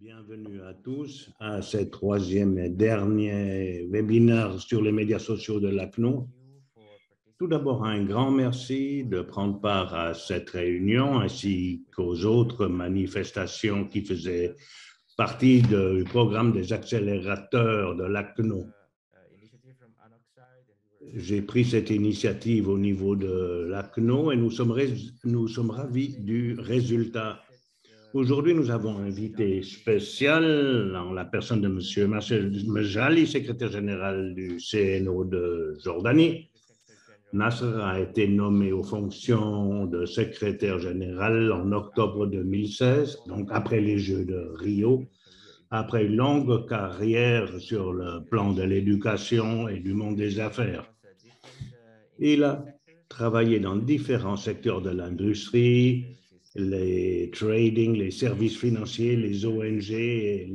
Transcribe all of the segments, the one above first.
Bienvenue à tous à ce troisième et dernier webinaire sur les médias sociaux de l'ACNO. Tout d'abord, un grand merci de prendre part à cette réunion ainsi qu'aux autres manifestations qui faisaient partie du programme des accélérateurs de l'ACNO. J'ai pris cette initiative au niveau de l'ACNO et nous sommes ravis du résultat. Aujourd'hui, nous avons un invité spécial en la personne de M. Marcel Mejali, secrétaire général du CNO de Jordanie. Nasser a été nommé aux fonctions de secrétaire général en octobre 2016, donc après les Jeux de Rio, après une longue carrière sur le plan de l'éducation et du monde des affaires. Il a travaillé dans différents secteurs de l'industrie, les trading, les services financiers, les ONG et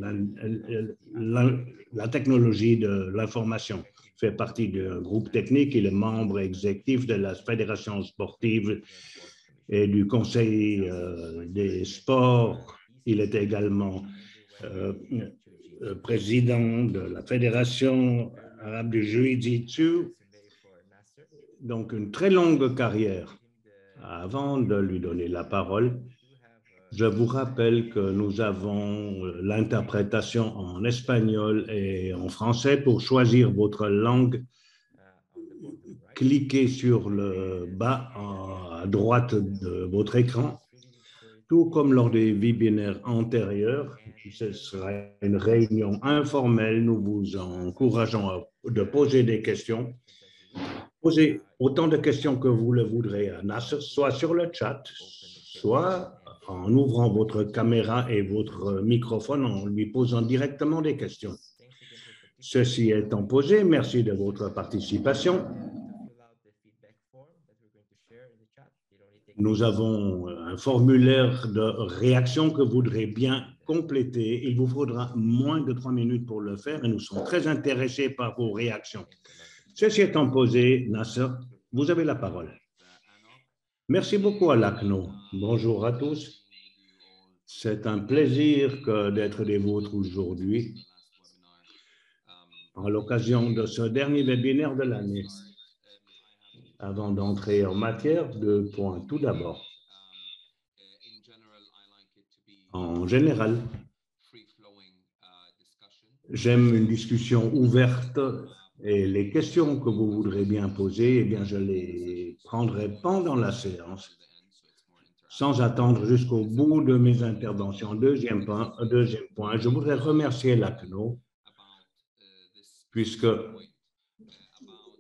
la technologie de l'information. Il fait partie d'un groupe technique, il est membre exécutif de la Fédération sportive et du Conseil des sports. Il est également président de la Fédération arabe du Jiu-Jitsu. Donc, une très longue carrière. Avant de lui donner la parole, je vous rappelle que nous avons l'interprétation en espagnol et en français. Pour choisir votre langue, cliquez sur le bas à droite de votre écran. Tout comme lors des webinaires antérieurs, ce sera une réunion informelle. Nous vous encourageons de poser des questions. Posez autant de questions que vous le voudrez à Nasser, soit sur le chat, soit en ouvrant votre caméra et votre microphone, en lui posant directement des questions. Ceci étant posé, merci de votre participation. Nous avons un formulaire de réaction que vous voudrez bien compléter. Il vous faudra moins de 3 minutes pour le faire et nous sommes très intéressés par vos réactions. Ceci étant posé, Nasser, vous avez la parole. Merci beaucoup à l'ACNO. Bonjour à tous. C'est un plaisir d'être des vôtres aujourd'hui à l'occasion de ce dernier webinaire de l'année. Avant d'entrer en matière, 2 points. Tout d'abord, en général, j'aime une discussion ouverte et les questions que vous voudrez bien poser, eh bien, je les prendrai pendant la séance, sans attendre jusqu'au bout de mes interventions. Deuxième point, je voudrais remercier l'ACNO, puisque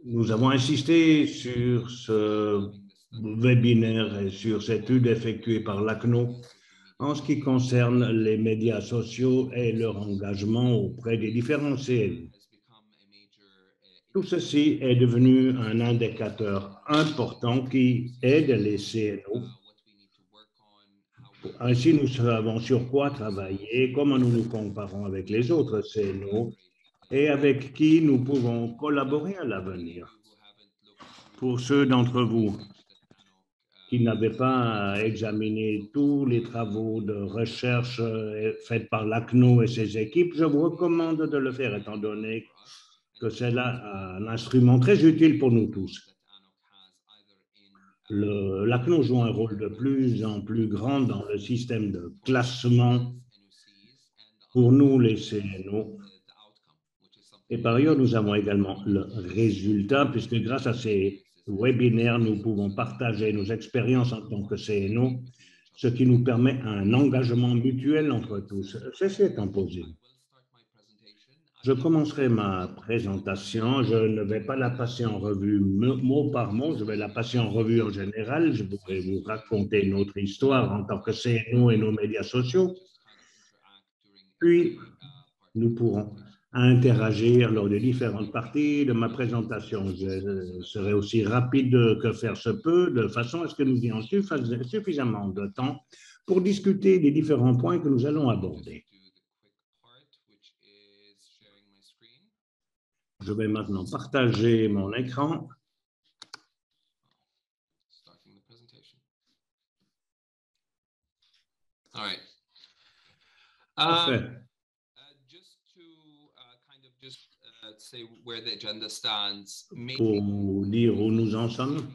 nous avons insisté sur ce webinaire et sur cette étude effectuée par l'ACNO en ce qui concerne les médias sociaux et leur engagement auprès des différents CNO. Tout ceci est devenu un indicateur important qui aide les CNO. Ainsi, nous savons sur quoi travailler, comment nous nous comparons avec les autres CNO et avec qui nous pouvons collaborer à l'avenir. Pour ceux d'entre vous qui n'avaient pas examiné tous les travaux de recherche faits par l'ACNO et ses équipes, je vous recommande de le faire étant donné que c'est là un instrument très utile pour nous tous. L'ACNO joue un rôle de plus en plus grand dans le système de classement pour nous, les CNO. Et par ailleurs, nous avons également le résultat, puisque grâce à ces webinaires, nous pouvons partager nos expériences en tant que CNO, ce qui nous permet un engagement mutuel entre tous. Ceci étant posé. Je commencerai ma présentation. Je ne vais pas la passer en revue mot par mot, je vais la passer en revue en général. Je voudrais vous raconter notre histoire en tant que CNO et nos médias sociaux. Puis, nous pourrons interagir lors des différentes parties de ma présentation. Je serai aussi rapide que faire se peut, de façon à ce que nous ayons suffisamment de temps pour discuter des différents points que nous allons aborder. Je vais maintenant partager mon écran. All right. Parfait. Pour dire où nous en sommes,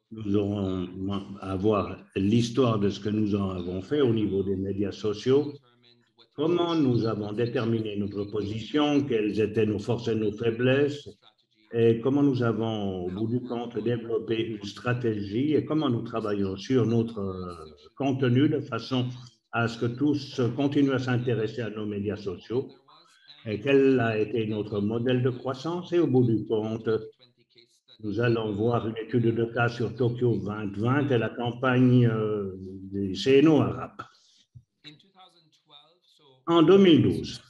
nous aurons à voir l'histoire de ce que nous en avons fait au niveau des médias sociaux, comment nous avons déterminé notre position, quelles étaient nos forces et nos faiblesses, et comment nous avons, au bout du compte, développé une stratégie et comment nous travaillons sur notre contenu de façon à ce que tous continuent à s'intéresser à nos médias sociaux et quel a été notre modèle de croissance. Et au bout du compte, nous allons voir une étude de cas sur Tokyo 2020 et la campagne des CNO arabes. En 2012,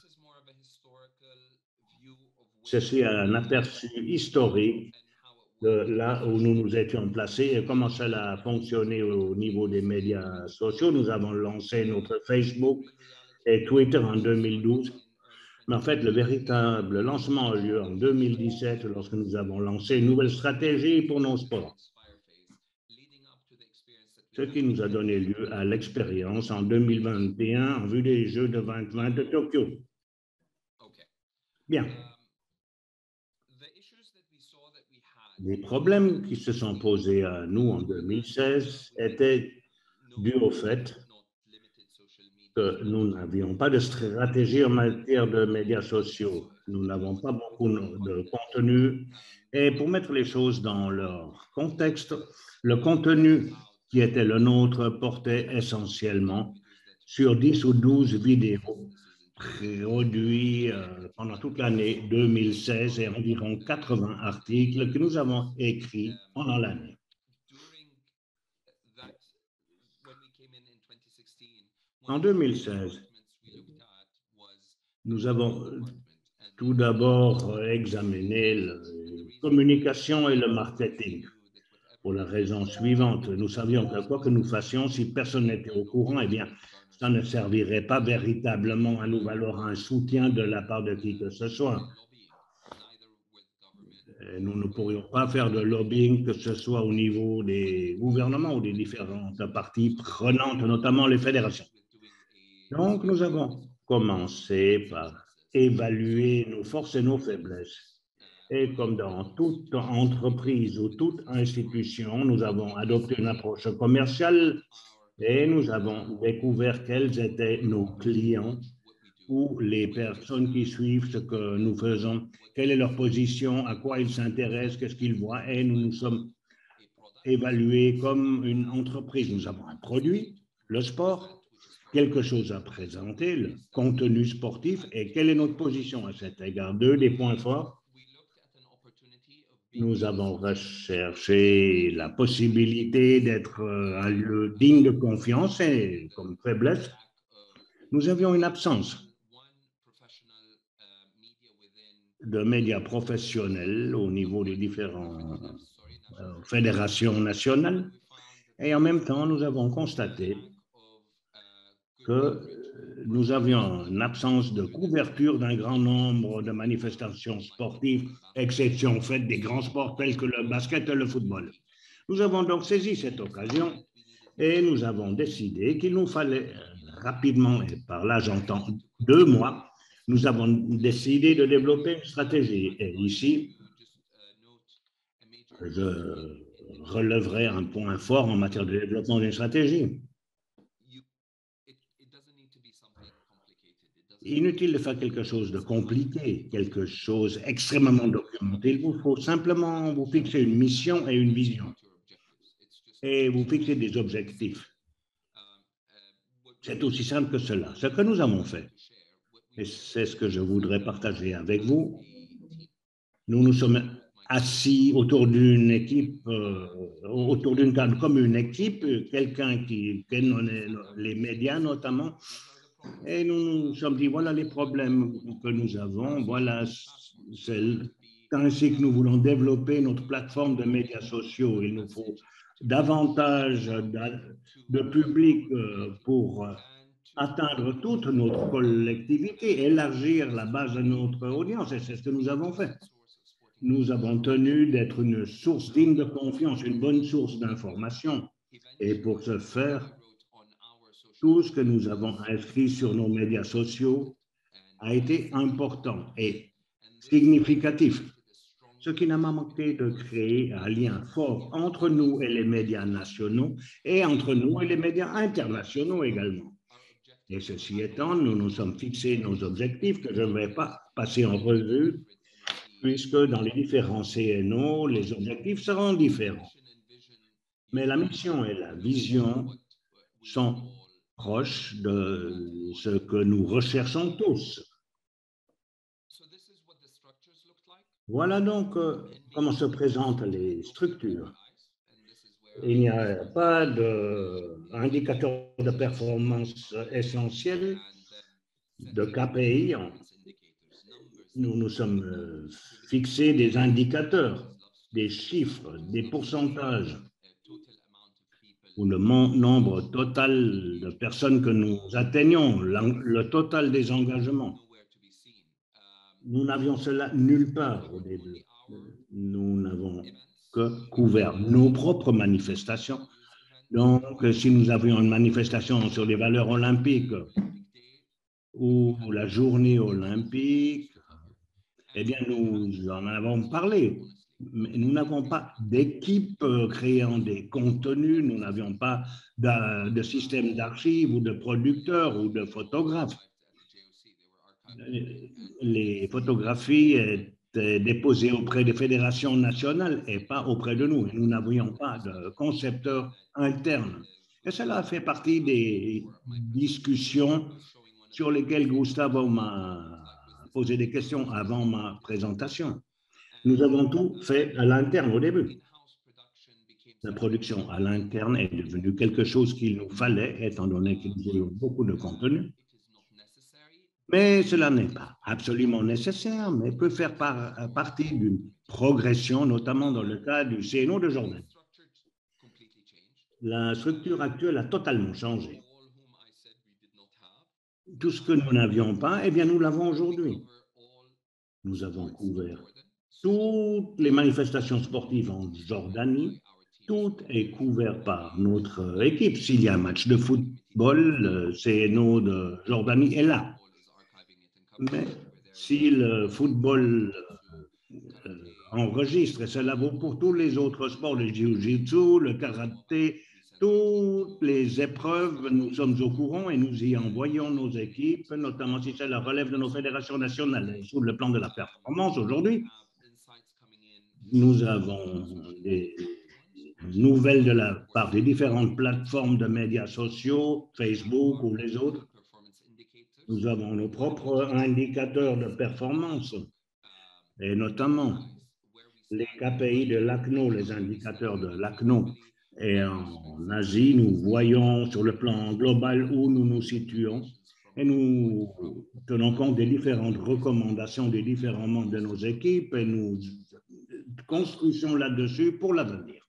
ceci est un aperçu historique de là où nous nous étions placés et comment cela a fonctionné au niveau des médias sociaux. Nous avons lancé notre Facebook et Twitter en 2012. Mais en fait, le véritable lancement a eu lieu en 2017 lorsque nous avons lancé une nouvelle stratégie pour nos sports. Ce qui nous a donné lieu à l'expérience en 2021 en vue des Jeux de 2020 de Tokyo. Bien. Les problèmes qui se sont posés à nous en 2016 étaient dus au fait que nous n'avions pas de stratégie en matière de médias sociaux. Nous n'avons pas beaucoup de contenu. Et pour mettre les choses dans leur contexte, le contenu qui était le nôtre portait essentiellement sur 10 ou 12 vidéos produits pendant toute l'année 2016 et environ 80 articles que nous avons écrits pendant l'année. En 2016, nous avons tout d'abord examiné la communication et le marketing. Pour la raison suivante, nous savions que quoi que nous fassions, si personne n'était au courant, eh bien, ça ne servirait pas véritablement à nous valoir un soutien de la part de qui que ce soit. Et nous ne pourrions pas faire de lobbying, que ce soit au niveau des gouvernements ou des différentes parties prenantes, notamment les fédérations. Donc, nous avons commencé par évaluer nos forces et nos faiblesses. Et comme dans toute entreprise ou toute institution, nous avons adopté une approche commerciale et nous avons découvert quels étaient nos clients ou les personnes qui suivent ce que nous faisons, quelle est leur position, à quoi ils s'intéressent, qu'est-ce qu'ils voient. Et nous nous sommes évalués comme une entreprise. Nous avons un produit, le sport, quelque chose à présenter, le contenu sportif et quelle est notre position à cet égard. Deux des points forts. Nous avons recherché la possibilité d'être un lieu digne de confiance et comme faiblesse, nous avions une absence de médias professionnels au niveau des différentes fédérations nationales. Et en même temps, nous avons constaté que nous avions une absence de couverture d'un grand nombre de manifestations sportives, exception faite des grands sports tels que le basket et le football. Nous avons donc saisi cette occasion et nous avons décidé qu'il nous fallait rapidement, et par là j'entends 2 mois, nous avons décidé de développer une stratégie. Et ici, je relèverai un point fort en matière de développement d'une stratégie. Inutile de faire quelque chose de compliqué, quelque chose extrêmement documenté. Il vous faut simplement vous fixer une mission et une vision. Et vous fixer des objectifs. C'est aussi simple que cela. Ce que nous avons fait, et c'est ce que je voudrais partager avec vous, nous nous sommes assis autour d'une équipe, autour d'une table comme une équipe, quelqu'un qui connaît les médias notamment, et nous nous sommes dit, voilà les problèmes que nous avons, voilà c'est ainsi que nous voulons développer notre plateforme de médias sociaux. Il nous faut davantage de public pour atteindre toute notre collectivité, élargir la base de notre audience, et c'est ce que nous avons fait. Nous avons tenu d'être une source digne de confiance, une bonne source d'information. Et pour ce faire, tout ce que nous avons inscrit sur nos médias sociaux a été important et significatif, ce qui n'a pas manqué de créer un lien fort entre nous et les médias nationaux et entre nous et les médias internationaux également. Et ceci étant, nous nous sommes fixés nos objectifs que je ne vais pas passer en revue, puisque dans les différents CNO, les objectifs seront différents. Mais la mission et la vision sont proches de ce que nous recherchons tous. Voilà donc comment se présentent les structures. Il n'y a pas d'indicateur de performance essentiel, de KPI. Nous nous sommes fixés des indicateurs, des chiffres, des pourcentages, ou le nombre total de personnes que nous atteignons, le total des engagements. Nous n'avions cela nulle part au début. Nous n'avons que couvert nos propres manifestations. Donc, si nous avions une manifestation sur les valeurs olympiques ou la journée olympique, eh bien, nous en avons parlé. Mais nous n'avons pas d'équipe créant des contenus, nous n'avions pas de système d'archives ou de producteurs ou de photographes. Les photographies étaient déposées auprès des fédérations nationales et pas auprès de nous. Nous n'avions pas de concepteur interne. Et cela fait partie des discussions sur lesquelles Gustavo m'a posé des questions avant ma présentation. Nous avons tout fait à l'interne au début. La production à l'interne est devenue quelque chose qu'il nous fallait, étant donné que nous avions beaucoup de contenu. Mais cela n'est pas absolument nécessaire, mais peut faire partie d'une progression, notamment dans le cas du CNO de Jordanie. La structure actuelle a totalement changé. Tout ce que nous n'avions pas, eh bien, nous l'avons aujourd'hui. Nous avons couvert toutes les manifestations sportives en Jordanie. Tout est couvert par notre équipe. S'il y a un match de football, le CNO de Jordanie est là. Mais si le football enregistre, et cela vaut pour tous les autres sports, le jiu-jitsu, le karaté, toutes les épreuves, nous sommes au courant et nous y envoyons nos équipes, notamment si c'est la relève de nos fédérations nationales. Sur le plan de la performance, aujourd'hui, nous avons des nouvelles de la part des différentes plateformes de médias sociaux, Facebook ou les autres. Nous avons nos propres indicateurs de performance, et notamment les KPI de l'ACNO, les indicateurs de l'ACNO. Et en Asie, nous voyons sur le plan global où nous nous situons et nous tenons compte des différentes recommandations des différents membres de nos équipes et nous construisons là-dessus pour l'avenir.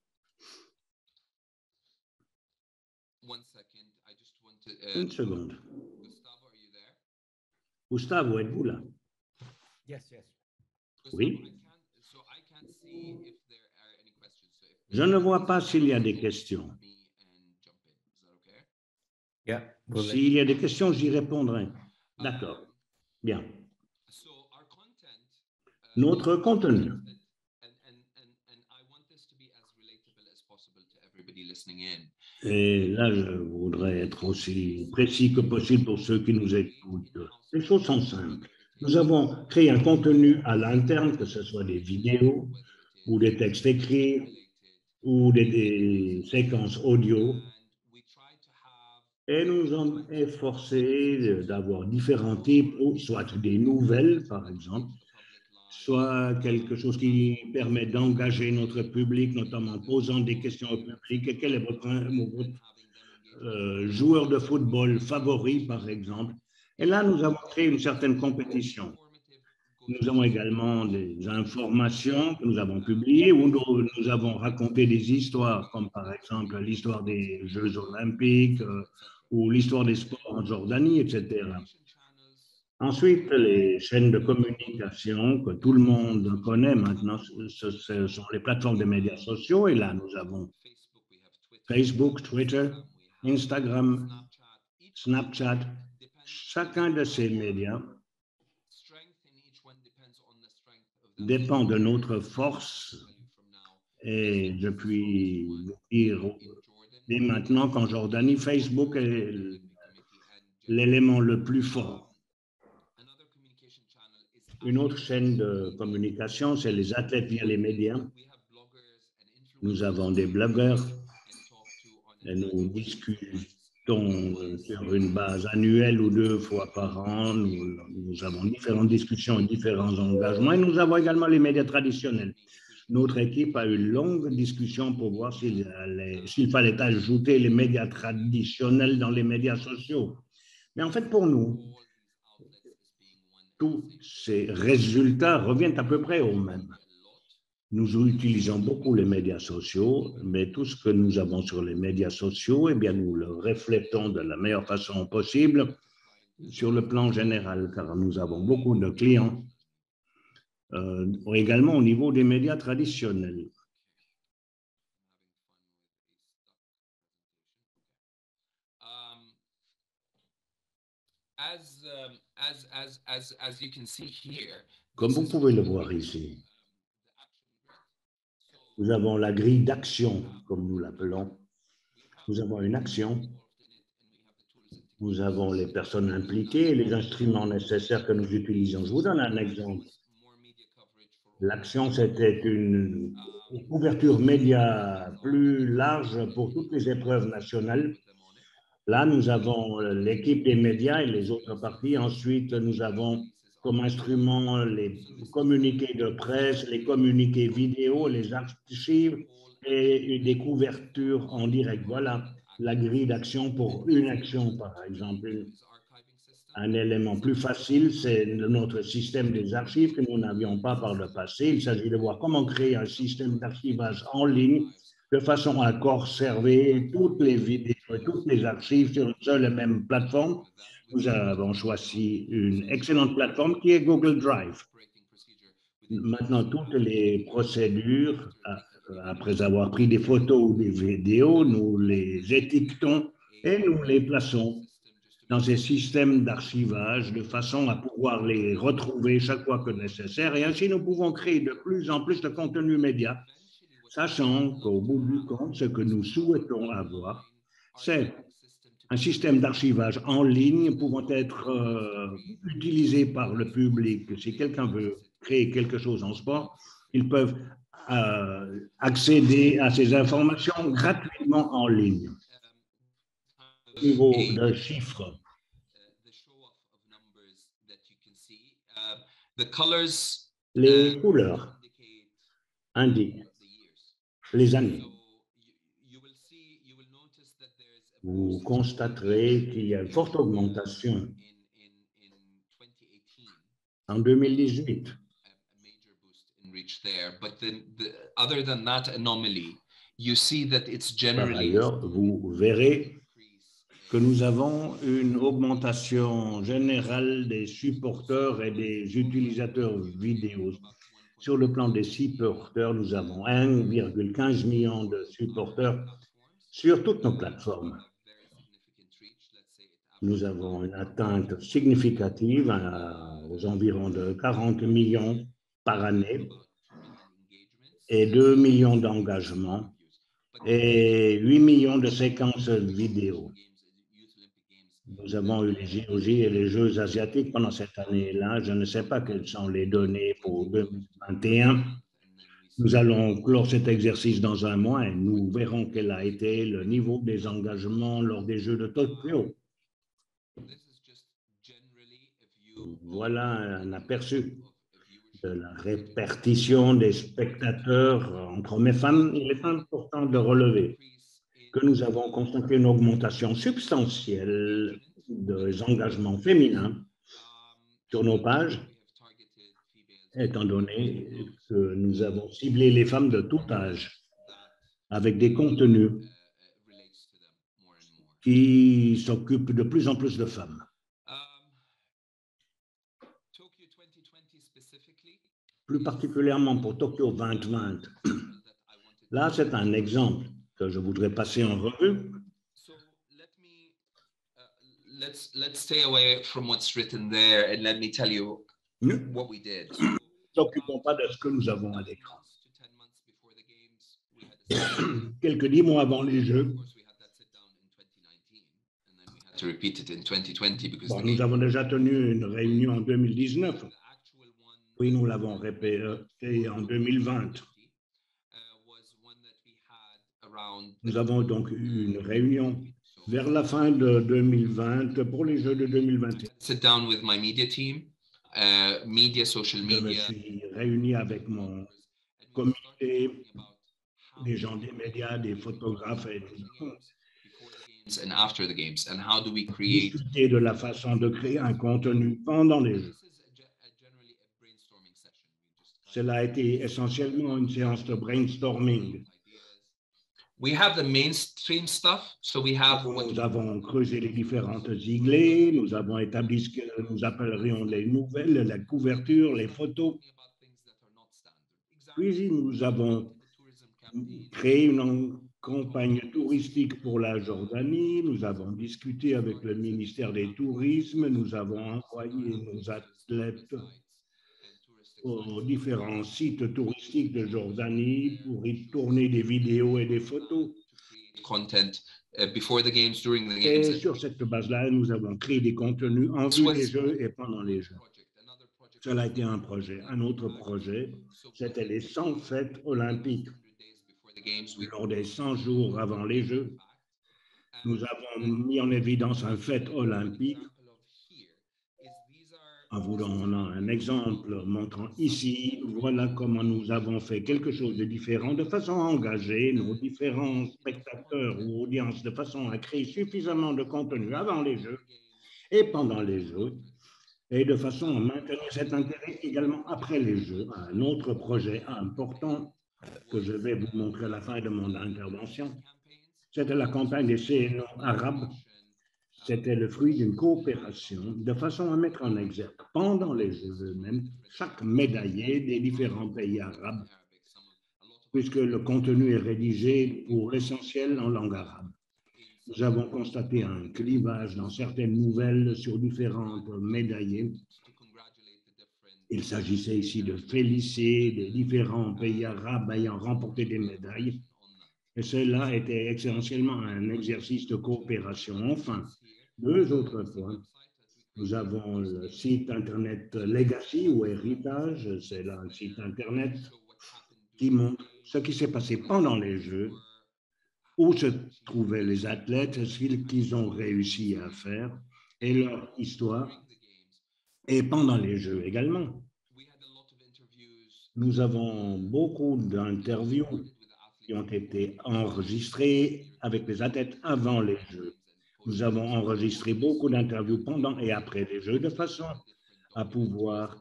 Une seconde. Gustavo, êtes-vous là? Oui. Je ne vois pas s'il y a des questions. S'il y a des questions, j'y répondrai. D'accord. Bien. Notre contenu. Et là, je voudrais être aussi précis que possible pour ceux qui nous écoutent. Les choses sont simples. Nous avons créé un contenu à l'interne, que ce soit des vidéos ou des textes écrits ou des séquences audio. Et nous sommes efforcés d'avoir différents types, soit des nouvelles, par exemple, soit quelque chose qui permet d'engager notre public, notamment en posant des questions au public. Et quel est votre joueur de football favori, par exemple? Et là, nous avons créé une certaine compétition. Nous avons également des informations que nous avons publiées où nous avons raconté des histoires, comme par exemple l'histoire des Jeux olympiques ou l'histoire des sports en Jordanie, etc. Ensuite, les chaînes de communication que tout le monde connaît maintenant, ce sont les plateformes de médias sociaux. Et là, nous avons Facebook, Twitter, Instagram, Snapchat, chacun de ces médias dépend de notre force. Et je puis vous dire dès maintenant qu'en Jordanie, Facebook est l'élément le plus fort. Une autre chaîne de communication, c'est les athlètes via les médias. Nous avons des blogueurs et nous discutons sur une base annuelle ou 2 fois par an. Nous avons différentes discussions et différents engagements. Et nous avons également les médias traditionnels. Notre équipe a eu une longue discussion pour voir s'il fallait ajouter les médias traditionnels dans les médias sociaux. Mais en fait, pour nous, tous ces résultats reviennent à peu près au même. Nous utilisons beaucoup les médias sociaux, mais tout ce que nous avons sur les médias sociaux, eh bien, nous le reflétons de la meilleure façon possible sur le plan général, car nous avons beaucoup de clients, également au niveau des médias traditionnels. Comme vous pouvez le voir ici, nous avons la grille d'action, comme nous l'appelons. Nous avons une action. Nous avons les personnes impliquées et les instruments nécessaires que nous utilisons. Je vous donne un exemple. L'action, c'était une couverture média plus large pour toutes les épreuves nationales. Là, nous avons l'équipe des médias et les autres parties. Ensuite, nous avons comme instrument les communiqués de presse, les communiqués vidéo, les archives et des couvertures en direct. Voilà la grille d'action pour une action, par exemple. Un élément plus facile, c'est notre système des archives que nous n'avions pas par le passé. Il s'agit de voir comment créer un système d'archivage en ligne de façon à conserver toutes les vidéos et toutes les archives sur une seule et même plateforme. Nous avons choisi une excellente plateforme qui est Google Drive. Maintenant, toutes les procédures, après avoir pris des photos ou des vidéos, nous les étiquetons et nous les plaçons dans ces systèmes d'archivage de façon à pouvoir les retrouver chaque fois que nécessaire. Et ainsi, nous pouvons créer de plus en plus de contenu média, sachant qu'au bout du compte, ce que nous souhaitons avoir, c'est un système d'archivage en ligne pouvant être utilisé par le public. Si quelqu'un veut créer quelque chose en sport, ils peuvent accéder à ces informations gratuitement en ligne. Au niveau de chiffres, les couleurs indiquent les années. Vous constaterez qu'il y a une forte augmentation en 2018. Par ailleurs, vous verrez que nous avons une augmentation générale des supporteurs et des utilisateurs vidéo. Sur le plan des supporters, nous avons 1,15 million de supporters sur toutes nos plateformes. Nous avons une atteinte significative aux environs de 40 millions par année et 2 millions d'engagements et 8 millions de séquences vidéo. Nous avons eu les JOJ et les Jeux asiatiques pendant cette année-là. Je ne sais pas quelles sont les données pour 2021. Nous allons clore cet exercice dans un mois et nous verrons quel a été le niveau des engagements lors des Jeux de Tokyo. Voilà un aperçu de la répartition des spectateurs entre hommes et femmes. Il est important de relever que nous avons constaté une augmentation substantielle des engagements féminins sur nos pages, étant donné que nous avons ciblé les femmes de tout âge avec des contenus qui s'occupent de plus en plus de femmes. Plus particulièrement pour Tokyo 2020, là c'est un exemple que je voudrais passer en revue. let's stay away from what's written there and let me tell you what we did. Ne nous occupons pas de ce que nous avons à l'écran. Quelques 10 mois avant les Jeux, bon, nous avons déjà tenu une réunion en 2019. Oui, nous l'avons répété en 2020. Nous avons donc eu une réunion vers la fin de 2020 pour les Jeux de 2021. Sit down with my media team, media, social media. Je me suis réuni avec mon comité, des gens des médias, des photographes et and after the games, and how do we create? Discuter de la façon de créer un contenu pendant les Jeux. Cela a été essentiellement une séance de brainstorming. We have the mainstream stuff, so we have. Nous avons creusé les différentes iglés, nous avons établi ce que nous appellerions les nouvelles, la couverture, les photos. Puis nous avons créé une campagne touristique pour la Jordanie, nous avons discuté avec le ministère des Tourismes, nous avons envoyé nos athlètes aux différents sites touristiques de Jordanie pour y tourner des vidéos et des photos. Content before the games, during the Et games. sur cette base-là, nous avons créé des contenus en vue des Jeux et pendant les Jeux. Cela a été un projet. Un autre projet, c'était les 100 fêtes olympiques. Lors des 100 jours avant les Jeux, nous avons mis en évidence un fête olympique. En vous donnant un exemple montrant ici, voilà comment nous avons fait quelque chose de différent de façon à engager nos différents spectateurs ou audiences de façon à créer suffisamment de contenu avant les Jeux et pendant les Jeux et de façon à maintenir cet intérêt également après les Jeux. Un autre projet important que je vais vous montrer à la fin de mon intervention, c'était la campagne des CNO arabes. C'était le fruit d'une coopération de façon à mettre en exergue, pendant les Jeux eux-mêmes, chaque médaillé des différents pays arabes, puisque le contenu est rédigé pour l'essentiel en langue arabe. Nous avons constaté un clivage dans certaines nouvelles sur différentes médaillés. Il s'agissait ici de féliciter les différents pays arabes ayant remporté des médailles. Et cela était essentiellement un exercice de coopération. Enfin, deux autres points. Nous avons le site Internet Legacy ou Héritage. C'est là un site Internet qui montre ce qui s'est passé pendant les Jeux, où se trouvaient les athlètes, ce qu'ils ont réussi à faire et leur histoire. Et pendant les Jeux également. Nous avons beaucoup d'interviews qui ont été enregistrées avec les athlètes avant les Jeux. Nous avons enregistré beaucoup d'interviews pendant et après les Jeux de façon à pouvoir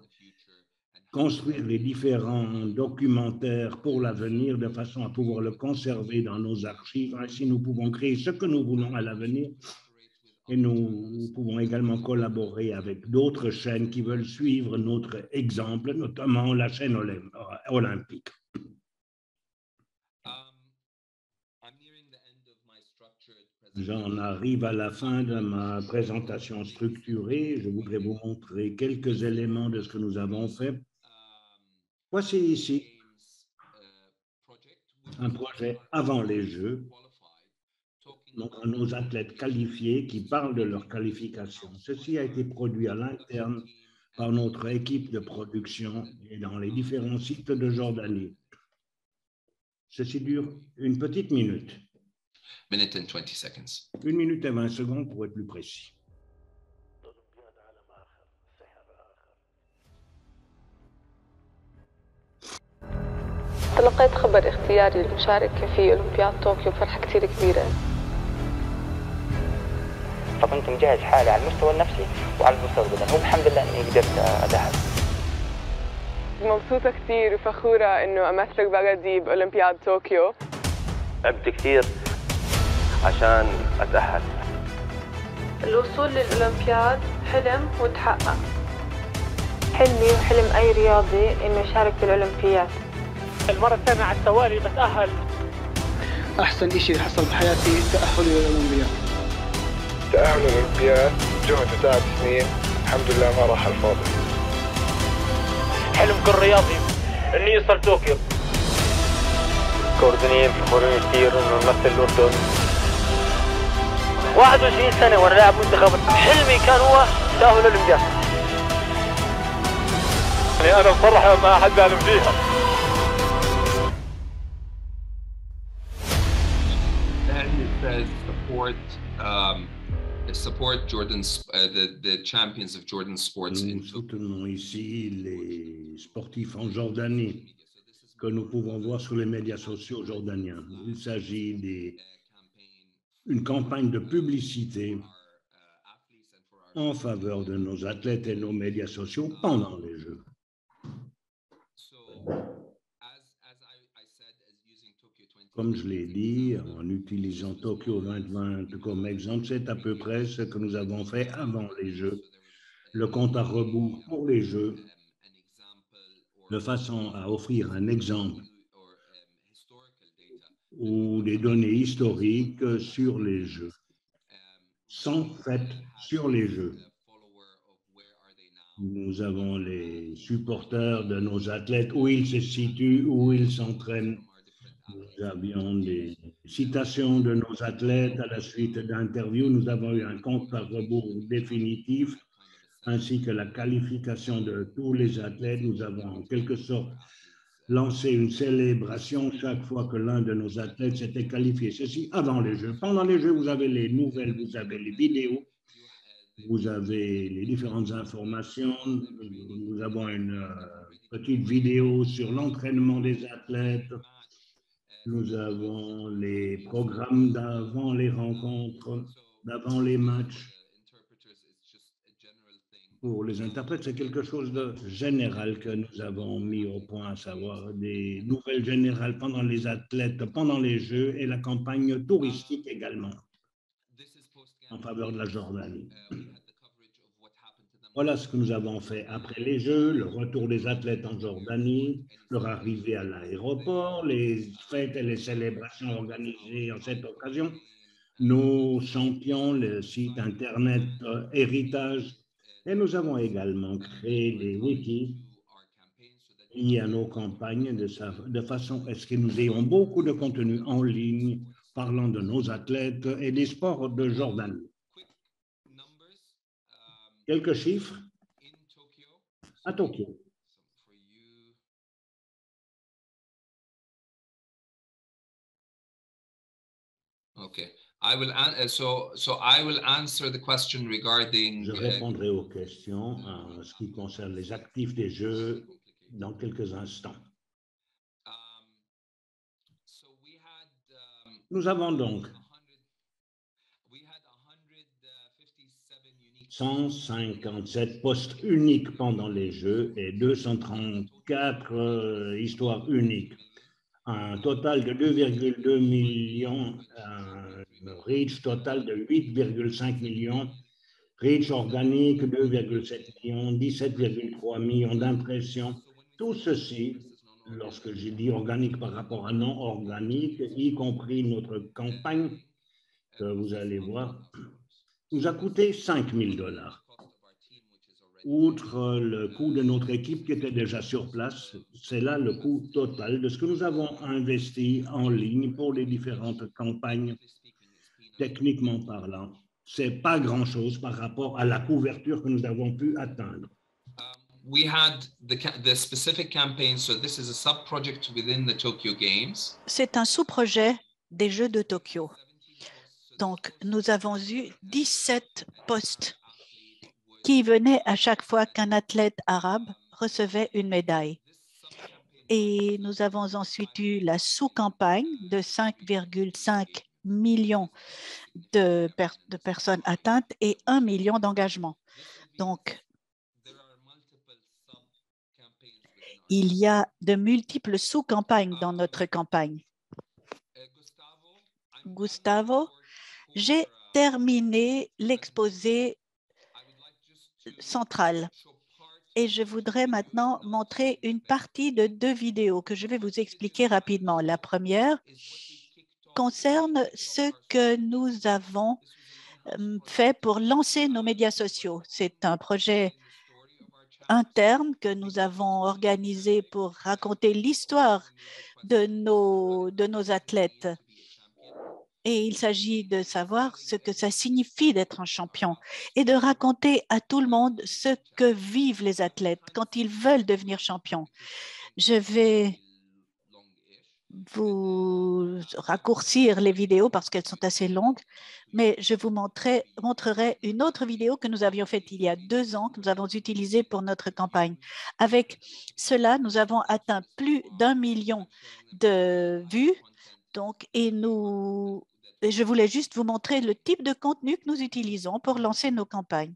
construire les différents documentaires pour l'avenir, de façon à pouvoir le conserver dans nos archives. Ainsi, nous pouvons créer ce que nous voulons à l'avenir. Et nous pouvons également collaborer avec d'autres chaînes qui veulent suivre notre exemple, notamment la chaîne olympique. J'en arrive à la fin de ma présentation structurée. Je voudrais vous montrer quelques éléments de ce que nous avons fait. Voici ici un projet avant les Jeux, montrant nos athlètes qualifiés qui parlent de leur qualification. Ceci a été produit à l'interne par notre équipe de production et dans les différents sites de Jordanie. Ceci dure une petite minute. Minute and 20 seconds. 1 minute et 20 secondes pour être plus précis. تلقيت خبر اختياري للمشاركة في أولمبياد طوكيو بفرحة كتير كبيرة. فكنت مجهز حالي على المستوى النفسي وعلى المستوى البدني والحمد لله إني قدرت أتأهل. مبسوطة كتير وفخورة إنه أمثلك بلدي بأولمبياد طوكيو. تعبت كتير عشان أتأهل. الوصول للأولمبياد حلم وتحقق. حلمي وحلم أي رياضي إنه يشارك بالأولمبياد. المرة الثانية على التوالي بتأهل. أحسن إشي حصل بحياتي تأهلي للأولمبياد. تأهل الأولمبياد جهد وتعب سنين الحمد لله ما راح على الفاضي. حلم كل رياضي اني يوصل طوكيو. الأردنيين فخورين كثير إنه نمثل الأردن. 21 سنة وأنا لاعب منتخب، حلمي كان هو تأهل الأولمبياد. يعني أنا بصراحة ما حد بيعلم فيها. Then it says support Jordan's the champions of Jordan sports. Nous soutenons ici les sportifs en Jordanie que nous pouvons voir sur les médias sociaux jordaniens. Il s'agit d'une campagne de publicité en faveur de nos athlètes et nos médias sociaux pendant les Jeux. Comme je l'ai dit, en utilisant Tokyo 2020 comme exemple, c'est à peu près ce que nous avons fait avant les Jeux. Le compte à rebours pour les Jeux, de façon à offrir un exemple ou des données historiques sur les Jeux, sans fait sur les Jeux. Nous avons les supporters de nos athlètes, où ils se situent, où ils s'entraînent. Nous avions des citations de nos athlètes à la suite d'interviews. Nous avons eu un compte à rebours définitif, ainsi que la qualification de tous les athlètes. Nous avons en quelque sorte lancé une célébration chaque fois que l'un de nos athlètes s'était qualifié. Ceci avant les Jeux. Pendant les Jeux, vous avez les nouvelles, vous avez les vidéos, vous avez les différentes informations. Nous avons une petite vidéo sur l'entraînement des athlètes. Nous avons les programmes d'avant les rencontres, d'avant les matchs. Pour les interprètes, c'est quelque chose de général que nous avons mis au point, à savoir des nouvelles générales pendant les athlètes, pendant les Jeux et la campagne touristique également en faveur de la Jordanie. Voilà ce que nous avons fait après les Jeux, le retour des athlètes en Jordanie, leur arrivée à l'aéroport, les fêtes et les célébrations organisées en cette occasion, nos champions, le site internet Héritage, et nous avons également créé des wikis liés à nos campagnes de façon à ce que nous ayons beaucoup de contenu en ligne parlant de nos athlètes et des sports de Jordanie. Quelques chiffres à Tokyo. Okay, I will I will answer the question regarding. Je répondrai aux questions en ce qui concerne les actifs des Jeux dans quelques instants. Nous avons donc 157 postes uniques pendant les Jeux et 234 histoires uniques. Un total de 2,2 millions, un reach total de 8,5 millions, reach organique 2,7 millions, 17,3 millions d'impressions. Tout ceci, lorsque j'ai dit organique par rapport à non organique, y compris notre campagne que vous allez voir, nous a coûté $5,000. Outre le coût de notre équipe qui était déjà sur place, c'est là le coût total de ce que nous avons investi en ligne pour les différentes campagnes, techniquement parlant. Ce n'est pas grand-chose par rapport à la couverture que nous avons pu atteindre. We had the specific campaign, so this is a sub-project within the Tokyo Games. C'est un sous-projet des Jeux de Tokyo. Donc, nous avons eu 17 postes qui venaient à chaque fois qu'un athlète arabe recevait une médaille. Et nous avons ensuite eu la sous-campagne de 5,5 millions de personnes atteintes et 1 million d'engagements. Donc, il y a de multiples sous-campagnes dans notre campagne. Gustavo, j'ai terminé l'exposé central et je voudrais maintenant montrer une partie de 2 vidéos que je vais vous expliquer rapidement. La première concerne ce que nous avons fait pour lancer nos médias sociaux. C'est un projet interne que nous avons organisé pour raconter l'histoire de nos athlètes. Et il s'agit de savoir ce que ça signifie d'être un champion et de raconter à tout le monde ce que vivent les athlètes quand ils veulent devenir champions. Je vais vous raccourcir les vidéos parce qu'elles sont assez longues, mais je vous montrerai une autre vidéo que nous avions faite il y a 2 ans, que nous avons utilisée pour notre campagne. Avec cela, nous avons atteint plus d'1 million de vues. Donc, et je voulais juste vous montrer le type de contenu que nous utilisons pour lancer nos campagnes.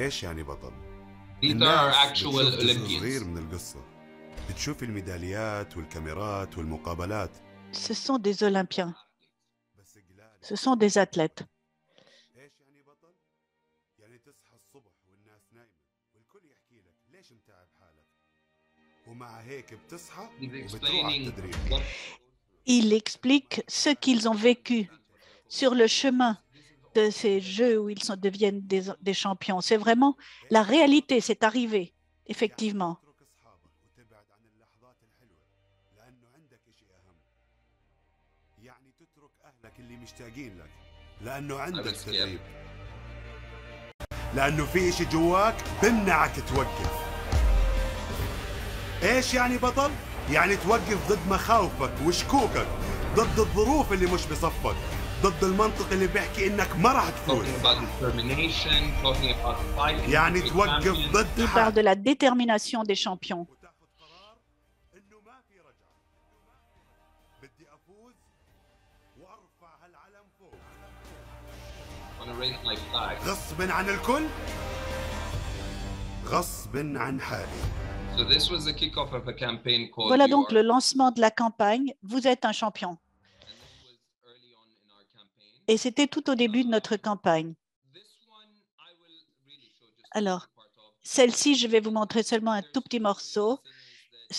ايش يعني بطل؟ These are actual بتشوف جزء صغير Olympians. من القصة. بتشوف الميداليات والكاميرات والمقابلات. Ce sont des Olympiens, بس قلال. ce sont des athlètes. ايش يعني بطل؟ يعني تصحى الصبح والناس نايمة والكل يحكي لك ليش متعب حالك؟ ومع هيك بتصحى He's وبتروح على explaining التدريب. what Il explique ce qu'ils ont vécu sur le chemin de ces jeux où ils deviennent des champions. C'est vraiment la réalité, c'est arrivé, effectivement. اترك اصحابك وتبعد عن اللحظات الحلوة لأنه عندك إشي أهم. يعني تترك أهلك اللي مشتاقين لك لأنه عندك That's تدريب. لأنه في إشي جواك بمنعك توقف. إيش يعني بطل؟ يعني توقف ضد مخاوفك وشكوكك، ضد الظروف اللي مش بصفك، ضد المنطق اللي بيحكي إنك ما راح تفوز. talking about determination, talking about fighting. يعني to be توقف champion. ضد Il parle حالك de la détermination des champions. وتاخذ قرار إنه ما في رجعة. بدي أفوز وأرفع هالعلم فوق. I want to raise my flag. غصب عن الكل، غصب عن حالي. So this was the kickoff of a campaign called Voilà You donc Are. le lancement de la campagne. Vous êtes un champion. And this was early on in our campaign. Et c'était tout au début de notre campagne. This one I will really show just Alors, part of. celle-ci, je vais vous montrer seulement un tout petit morceau.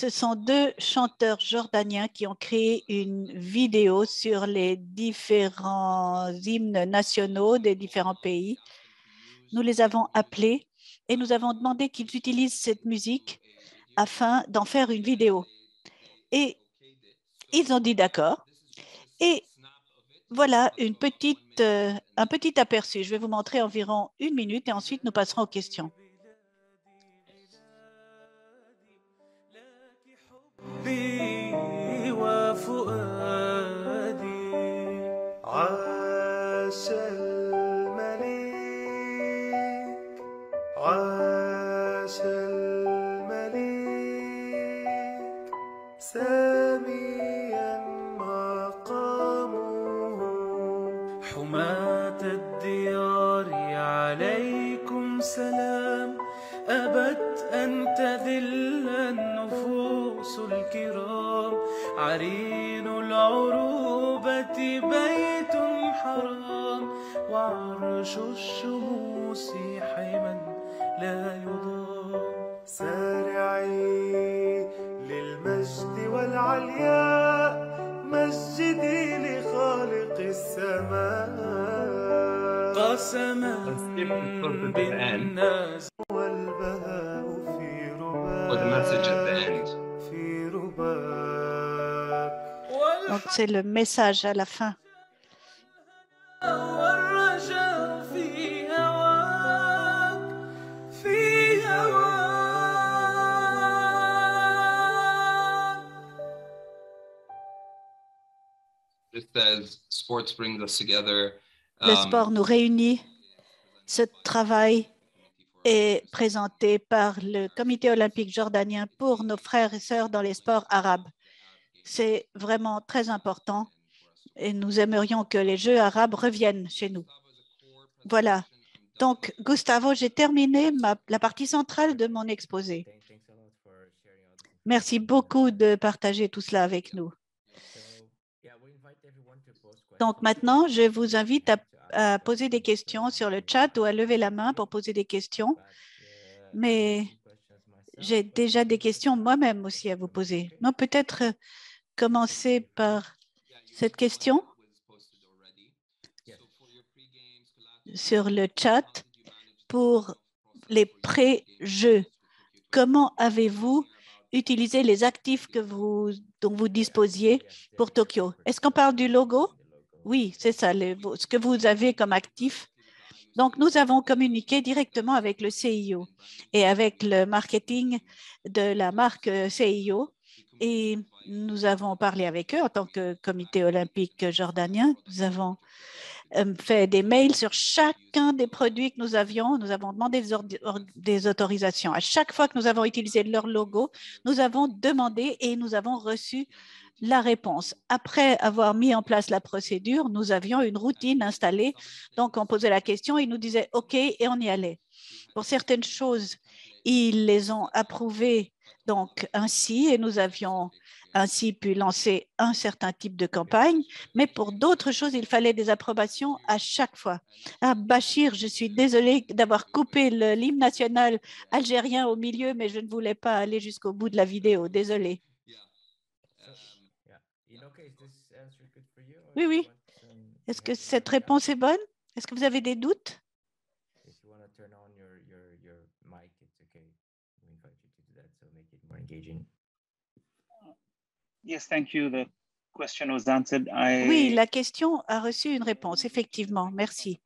Ce sont 2 chanteurs jordaniens qui ont créé une vidéo sur les différents hymnes nationaux des différents pays. Nous les avons appelés et nous avons demandé qu'ils utilisent cette musique afin d'en faire une vidéo. Et ils ont dit d'accord. Et voilà un petit aperçu. Je vais vous montrer environ 1 minute et ensuite nous passerons aux questions. حبي وفؤادي عاش الملك عاش الملك ساميا مقامه حماة الديار عليكم سلام أبت أن تذل النفوس الكرام عرين العروبة بيت حرام وعرش الشموس حما لا يضام سارعي للمجد والعلياء مجدي لخالق السماء قسما بالناس والبهاء في For the message at the رباك end. في رباك Donc, c'est le message à la fin. والرجاء في هواك في هواك Just as sports brings us together. Le sport nous réunit. Ce travail est présenté par le Comité olympique jordanien pour nos frères et sœurs dans les sports arabes. C'est vraiment très important et nous aimerions que les Jeux arabes reviennent chez nous. Voilà. Donc, Gustavo, j'ai terminé la partie centrale de mon exposé. Merci beaucoup de partager tout cela avec nous. Donc maintenant, je vous invite à poser des questions sur le chat ou à lever la main pour poser des questions. Mais J'ai déjà des questions moi-même aussi à vous poser. Non, peut-être commencer par cette question sur le chat pour les pré-jeux. Comment avez-vous utilisé les actifs dont vous disposiez pour Tokyo? Est-ce qu'on parle du logo? Oui, c'est ça, ce que vous avez comme actif. Donc, nous avons communiqué directement avec le CIO et avec le marketing de la marque CIO. Et nous avons parlé avec eux en tant que comité olympique jordanien. Nous avons fait des mails sur chacun des produits que nous avions. Nous avons demandé des autorisations. À chaque fois que nous avons utilisé leur logo, nous avons demandé et nous avons reçu la réponse. Après avoir mis en place la procédure, nous avions une routine installée. Donc, on posait la question, ils nous disaient OK et on y allait. Pour certaines choses, ils les ont approuvées donc ainsi et nous avions ainsi pu lancer un certain type de campagne, mais pour d'autres choses, il fallait des approbations à chaque fois. Ah, Bachir, je suis désolée d'avoir coupé l'hymne national algérien au milieu, mais je ne voulais pas aller jusqu'au bout de la vidéo, désolée. Oui, oui. Est-ce que cette réponse est bonne? Est-ce que vous avez des doutes? Oui, la question a reçu une réponse, effectivement. Merci.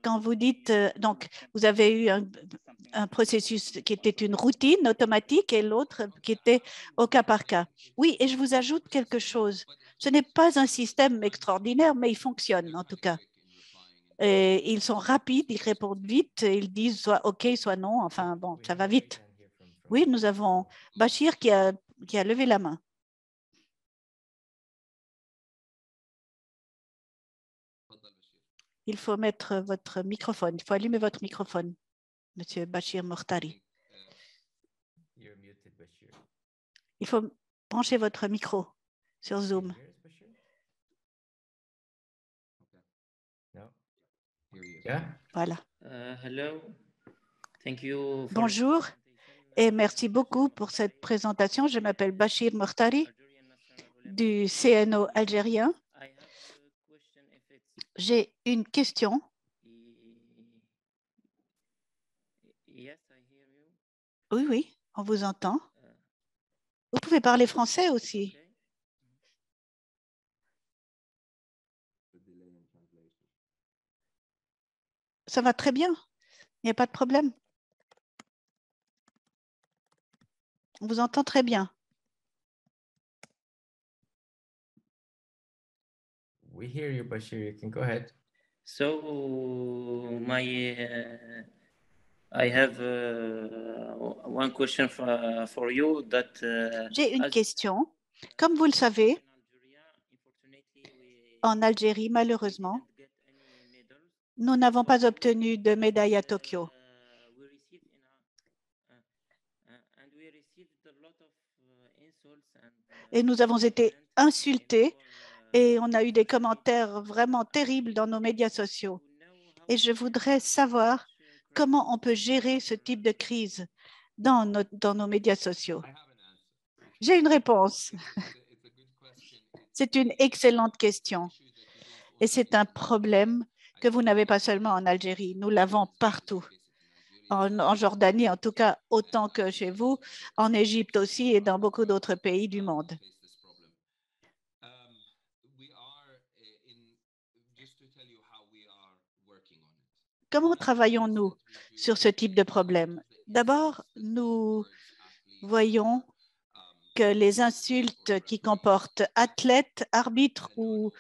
Quand vous dites, donc, vous avez eu un processus qui était une routine automatique et l'autre qui était au cas par cas. Oui, et je vous ajoute quelque chose. Ce n'est pas un système extraordinaire, mais il fonctionne en tout cas. Et ils sont rapides, ils répondent vite, ils disent soit OK, soit non. Enfin, bon, ça va vite. Oui, nous avons Bachir qui a levé la main. Il faut mettre votre microphone. Il faut allumer votre microphone, Monsieur Bachir Mortari. Il faut brancher votre micro sur Zoom. Voilà. Bonjour et merci beaucoup pour cette présentation. Je m'appelle Bachir Mortari du CNO algérien. J'ai une question. Oui, oui, on vous entend. Vous pouvez parler français aussi. Ça va très bien. Il n'y a pas de problème. On vous entend très bien. We hear you, Bashir. You can go ahead. So I have one question for you that. J'ai une question. Comme vous le savez, en Algérie, malheureusement, nous n'avons pas obtenu de médaille à Tokyo. Et nous avons été insultés et on a eu des commentaires vraiment terribles dans nos médias sociaux. Et je voudrais savoir comment on peut gérer ce type de crise dans nos médias sociaux. J'ai une réponse. C'est une excellente question. Et c'est un problème que vous n'avez pas seulement en Algérie, nous l'avons partout. En Jordanie, en tout cas, autant que chez vous, en Égypte aussi et dans beaucoup d'autres pays du monde. Comment travaillons-nous sur ce type de problème? D'abord, nous voyons que les insultes qui comportent athlètes, arbitres ou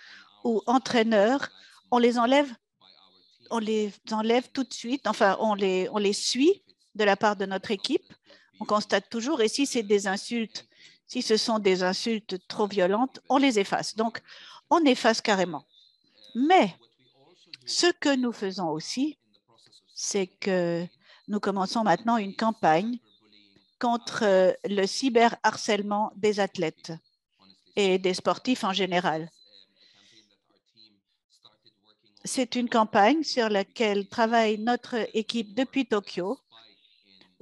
entraîneurs, on les enlève tout de suite. Enfin, on les suit de la part de notre équipe. On constate toujours, et si c'est des insultes, si ce sont des insultes trop violentes, on les efface. Donc, on efface carrément. Mais ce que nous faisons aussi, c'est que nous commençons maintenant une campagne contre le cyberharcèlement des athlètes et des sportifs en général. C'est une campagne sur laquelle travaille notre équipe depuis Tokyo,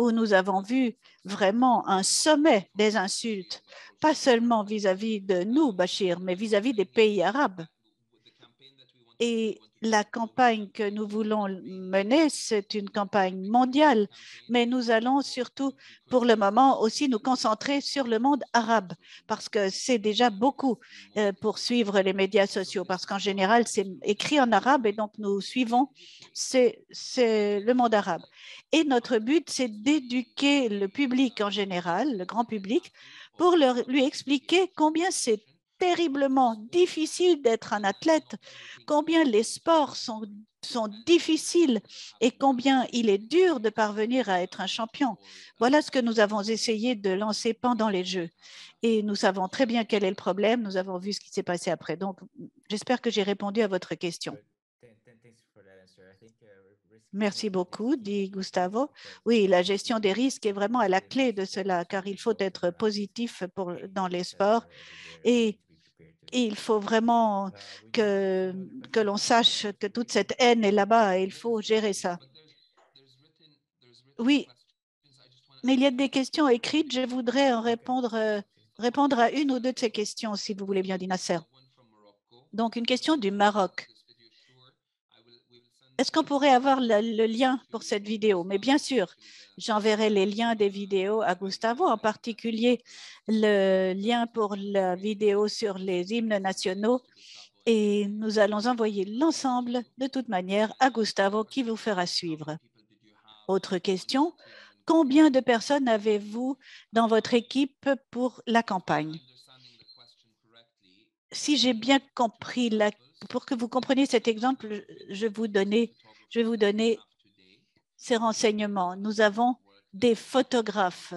où nous avons vu vraiment un sommet des insultes, pas seulement vis-à-vis de nous, Bachir, mais vis-à-vis des pays arabes. Et la campagne que nous voulons mener, c'est une campagne mondiale, mais nous allons surtout, pour le moment, aussi nous concentrer sur le monde arabe, parce que c'est déjà beaucoup pour suivre les médias sociaux, parce qu'en général, c'est écrit en arabe et donc nous suivons c'est le monde arabe. Et notre but, c'est d'éduquer le public en général, le grand public, pour lui expliquer combien c'est terriblement difficile d'être un athlète, combien les sports sont difficiles et combien il est dur de parvenir à être un champion. Voilà ce que nous avons essayé de lancer pendant les Jeux. Et nous savons très bien quel est le problème. Nous avons vu ce qui s'est passé après. Donc, j'espère que j'ai répondu à votre question. Merci beaucoup, dit Gustavo. Oui, la gestion des risques est vraiment à la clé de cela, car il faut être positif dans les sports et il faut vraiment que l'on sache que toute cette haine est là-bas et il faut gérer ça. Oui, mais il y a des questions écrites. Je voudrais en répondre à une ou deux de ces questions, si vous voulez bien, dit Nasser. Donc, une question du Maroc. Est-ce qu'on pourrait avoir le lien pour cette vidéo? Mais bien sûr, j'enverrai les liens des vidéos à Gustavo, en particulier le lien pour la vidéo sur les hymnes nationaux. Et nous allons envoyer l'ensemble, de toute manière, à Gustavo qui vous fera suivre. Autre question, combien de personnes avez-vous dans votre équipe pour la campagne? Si j'ai bien compris, pour que vous compreniez cet exemple, je vais vous donner ces renseignements. Nous avons des photographes,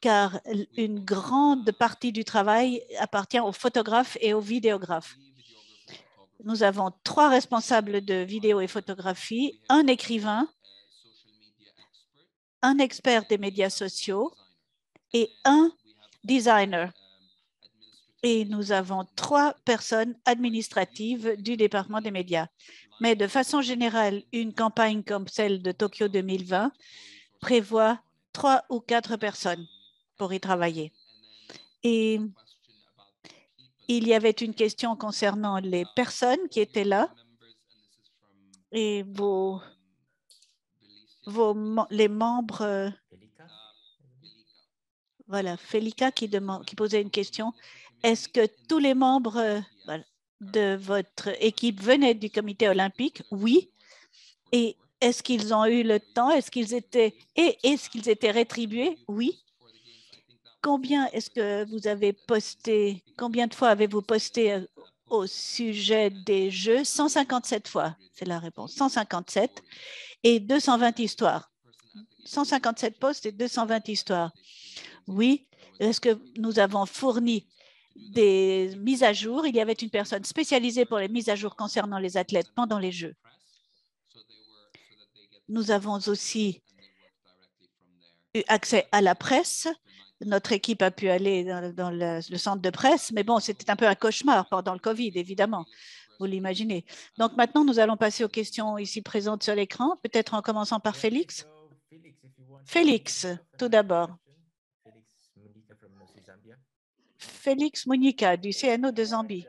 car une grande partie du travail appartient aux photographes et aux vidéographes. Nous avons 3 responsables de vidéo et photographie, un écrivain, un expert des médias sociaux et un designer. Et nous avons 3 personnes administratives du département des médias. Mais de façon générale, une campagne comme celle de Tokyo 2020 prévoit 3 ou 4 personnes pour y travailler. Et il y avait une question concernant les personnes qui étaient là et les membres. Voilà, Felika qui posait une question. Est-ce que tous les membres de votre équipe venaient du comité olympique? Oui. Et est-ce qu'ils ont eu le temps? Est-ce qu'ils étaient rétribués? Oui. Combien est-ce que vous avez posté? Combien de fois avez-vous posté au sujet des Jeux? 157 fois, c'est la réponse. 157 et 220 histoires. 157 posts et 220 histoires. Oui. Est-ce que nous avons fourni des mises à jour? Il y avait une personne spécialisée pour les mises à jour concernant les athlètes pendant les Jeux. Nous avons aussi eu accès à la presse. Notre équipe a pu aller dans le centre de presse, mais bon, c'était un peu un cauchemar pendant le Covid, évidemment, vous l'imaginez. Donc maintenant, nous allons passer aux questions ici présentes sur l'écran, peut-être en commençant par Félix. Félix, tout d'abord. Félix Munika du CNO de Zambie.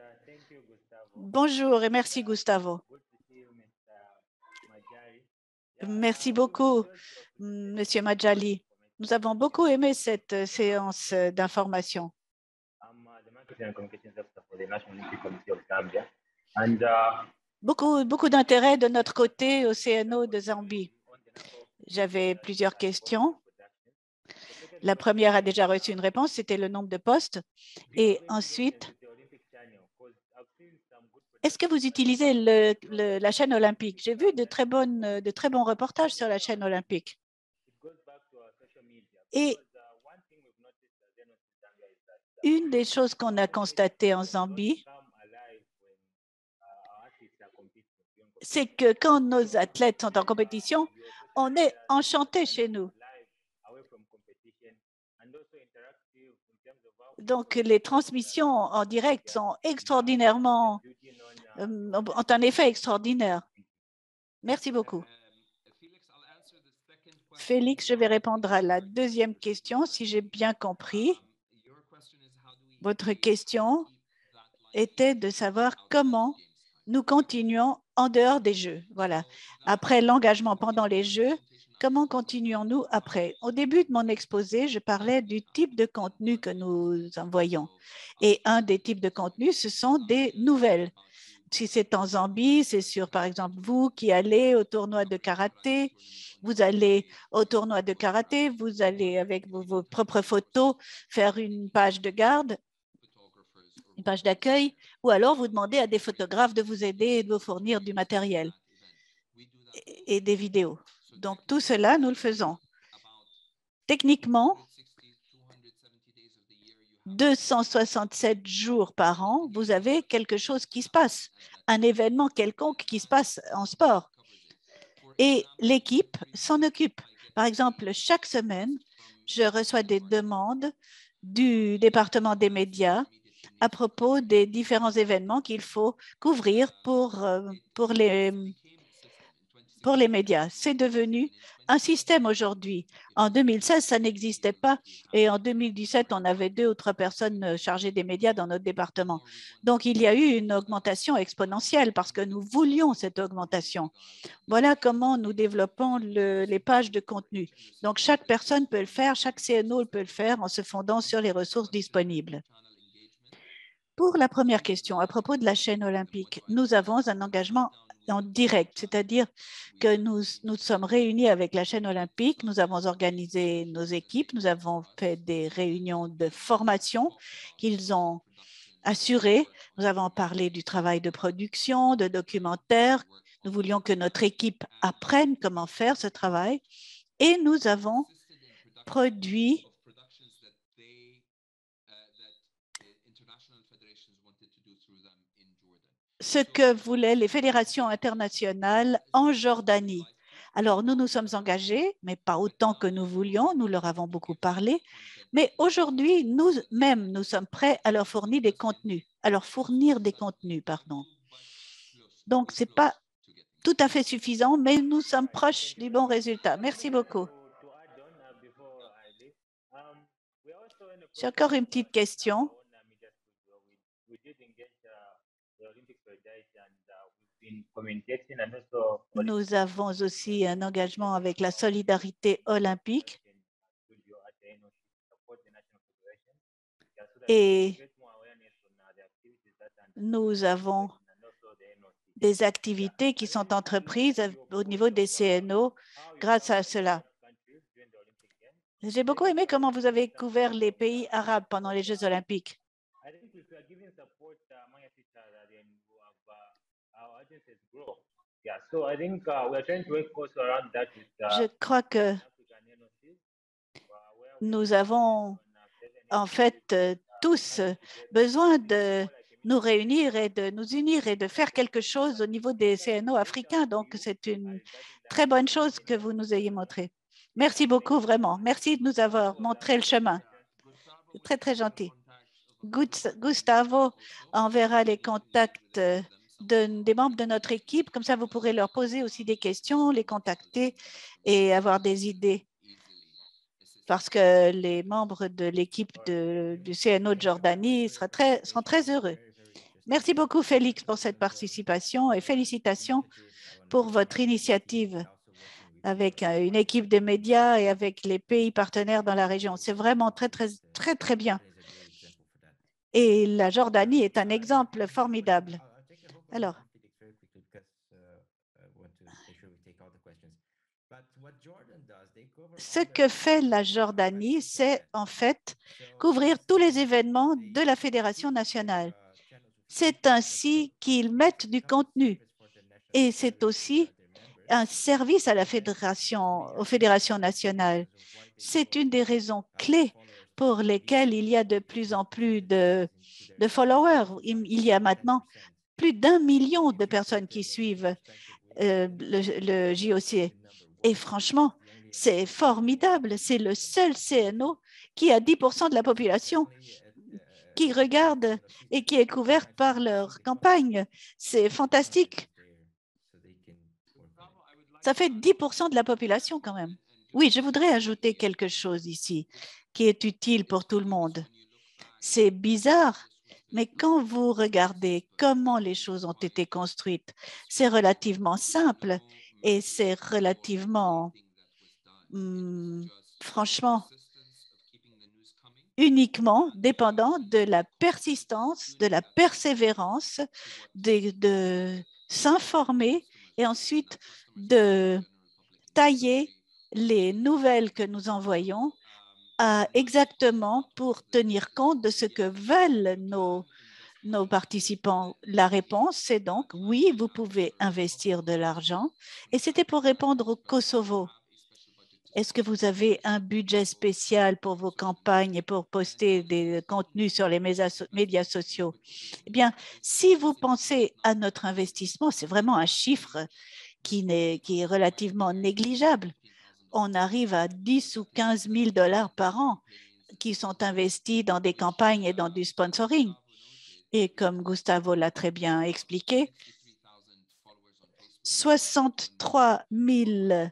Bonjour et merci Gustavo. Merci beaucoup, Monsieur Majali. Nous avons beaucoup aimé cette séance d'information. Beaucoup d'intérêt de notre côté au CNO de Zambie. J'avais plusieurs questions. La première a déjà reçu une réponse, c'était le nombre de postes. Et ensuite, est-ce que vous utilisez la chaîne olympique? J'ai vu de très bons reportages sur la chaîne olympique. Et une des choses qu'on a constatées en Zambie, c'est que quand nos athlètes sont en compétition, on est enchanté chez nous. Donc, les transmissions en direct sont extraordinairement, ont un effet extraordinaire. Merci beaucoup. Félix, je vais répondre à la deuxième question, si j'ai bien compris. Votre question était de savoir comment nous continuons en dehors des jeux. Voilà. Après l'engagement pendant les jeux, comment continuons-nous après? Au début de mon exposé, je parlais du type de contenu que nous envoyons. Et un des types de contenus, ce sont des nouvelles. Si c'est en Zambie, c'est sur, par exemple, vous qui allez au tournoi de karaté, vous allez au tournoi de karaté, vous allez avec vos propres photos faire une page de garde, une page d'accueil, ou alors vous demandez à des photographes de vous aider et de vous fournir du matériel et des vidéos. Donc, tout cela, nous le faisons. Techniquement, 267 jours par an, vous avez quelque chose qui se passe, un événement quelconque qui se passe en sport. Et l'équipe s'en occupe. Par exemple, chaque semaine, je reçois des demandes du département des médias à propos des différents événements qu'il faut couvrir pour les médias. C'est devenu un système aujourd'hui. En 2016, ça n'existait pas et en 2017, on avait 2 ou 3 personnes chargées des médias dans notre département. Donc, il y a eu une augmentation exponentielle parce que nous voulions cette augmentation. Voilà comment nous développons les pages de contenu. Donc, chaque personne peut le faire, chaque CNO peut le faire en se fondant sur les ressources disponibles. Pour la première question, à propos de la chaîne olympique, nous avons un engagement en direct, c'est-à-dire que nous sommes réunis avec la chaîne olympique, nous avons organisé nos équipes, nous avons fait des réunions de formation qu'ils ont assurées, nous avons parlé du travail de production, de documentaire, nous voulions que notre équipe apprenne comment faire ce travail et nous avons produit ce que voulaient les fédérations internationales en Jordanie. Alors, nous nous sommes engagés, mais pas autant que nous voulions, nous leur avons beaucoup parlé, mais aujourd'hui, nous-mêmes, nous sommes prêts à leur fournir des contenus, Donc, ce n'est pas tout à fait suffisant, mais nous sommes proches du bon résultat. Merci beaucoup. J'ai encore une petite question. Nous avons aussi un engagement avec la solidarité olympique et nous avons des activités qui sont entreprises au niveau des CNO grâce à cela. J'ai beaucoup aimé comment vous avez couvert les pays arabes pendant les Jeux olympiques. Je crois que nous avons en fait tous besoin de nous réunir et de nous unir et de faire quelque chose au niveau des CNO africains. Donc, c'est une très bonne chose que vous nous ayez montré. Merci beaucoup, vraiment. Merci de nous avoir montré le chemin. Très, très gentil. Gustavo enverra les contacts des membres de notre équipe. Comme ça, vous pourrez leur poser aussi des questions, les contacter et avoir des idées. Parce que les membres de l'équipe du CNO de Jordanie seront très heureux. Merci beaucoup, Félix, pour cette participation et félicitations pour votre initiative avec une équipe de médias et avec les pays partenaires dans la région. C'est vraiment très, très, très, très bien. Et la Jordanie est un exemple formidable. Alors, ce que fait la Jordanie, c'est en fait couvrir tous les événements de la Fédération nationale. C'est ainsi qu'ils mettent du contenu et c'est aussi un service à la aux fédérations nationales. C'est une des raisons clés pour lesquelles il y a de plus en plus de followers. Il y a maintenant plus d'1 million de personnes qui suivent le JOC. Et franchement, c'est formidable. C'est le seul CNO qui a 10% de la population qui regarde et qui est couverte par leur campagne. C'est fantastique. Ça fait 10% de la population quand même. Oui, je voudrais ajouter quelque chose ici qui est utile pour tout le monde. C'est bizarre, mais quand vous regardez comment les choses ont été construites, c'est relativement simple et c'est relativement, franchement, uniquement dépendant de la persistance, de la persévérance, de s'informer et ensuite de tailler les nouvelles que nous envoyons exactement pour tenir compte de ce que veulent nos participants. La réponse, c'est donc oui, vous pouvez investir de l'argent. Et c'était pour répondre au Kosovo. Est-ce que vous avez un budget spécial pour vos campagnes et pour poster des contenus sur les médias sociaux? Eh bien, si vous pensez à notre investissement, c'est vraiment un chiffre qui est relativement négligeable. On arrive à 10 ou 15 000 $ par an qui sont investis dans des campagnes et dans du sponsoring. Et comme Gustavo l'a très bien expliqué, 63 000